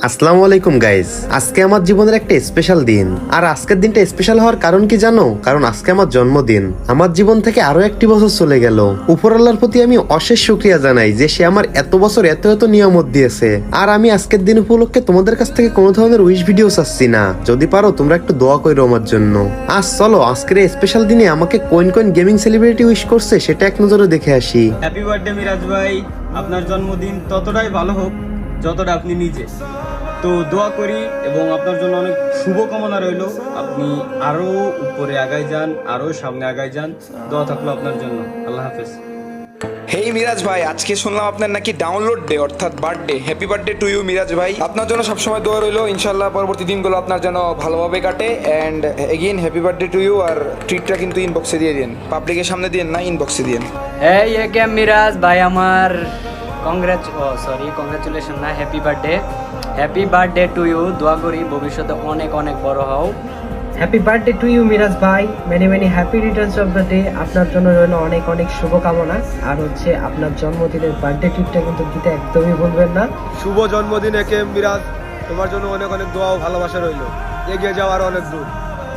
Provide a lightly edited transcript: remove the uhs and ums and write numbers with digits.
আসসালামু আলাইকুম গাইস। আজকে আমার জীবনের একটা স্পেশাল দিন। আর আজকের দিনটা স্পেশাল হওয়ার কারণ কি জানো? কারণ আজকে আমার জন্মদিন। আমার জীবন থেকে আরো একটি বছর চলে গেল। উপরওয়ালার প্রতি আমি অশেষ শুকরিয়া জানাই যে সে আমার এত বছর এত এত নিয়ামত দিয়েছে। আর আমি আজকের দিন উপলক্ষে তোমাদের কাছ থেকে কোনো ধরনের উইশ ভিডিও চাচ্ছি না। যদি পারো তোমরা একটু দোয়া করো আমার জন্য। আজ চলো আজকের এই স্পেশাল দিনে আমাকে কোন কোন গেমিং সেলিব্রিটি উইশ করছে সেটা এক নজরে দেখে আসি। হ্যাপি বার্থডে মিরাজ ভাই, আপনার জন্মদিন ততটাই ভালো হোক যতটা আপনি নিজে। তো দোয়া করি এবং আপনার জন্য অনেক শুভকামনা রইল। আপনি আরো উপরে আগায় যান, আরো সামনে আগায় যান। দোয়া থাকলো আপনার জন্য। আল্লাহ হাফেজ। হেই মিরাজ ভাই, আজকে শুনলাম আপনার নাকি ডাউনলোড ডে অর্থাৎ birthday. Happy birthday to you Miraj ভাই। আপনার জন্য সবসময় দোয়া রইলো, ইনশাল্লাহ পরবর্তী দিনগুলো আপনার জন্য ভালোভাবে কাটে। And again happy birthday to you. আর ট্রিটটা কিন্তু ইনবক্সে দিয়ে দিন, পাবলিকের সামনে দিন না, ইনবক্সে দিন। এই একেএম মিরাজ ভাই, আমার কংগ্রাচুলেশন না, হ্যাপি বার্থডে টু ইউ। দোয়া করি ভবিষ্যতে অনেক অনেক বড় হও। Happy birthday to you Miraj ভাই, many happy returns of the day. আপনার জন্য রইল অনেক অনেক শুভকামনা। আর আপনার জন্মদিনের বার্থডে ট্রিটটা কিন্তু দিতে একদমই ভুলবেন না। শুভ জন্মদিন একে মিরাজ, তোমার জন্য অনেক অনেক দোয়া ও ভালোবাসা রইল। এগিয়ে যাও আর অনেক দূর।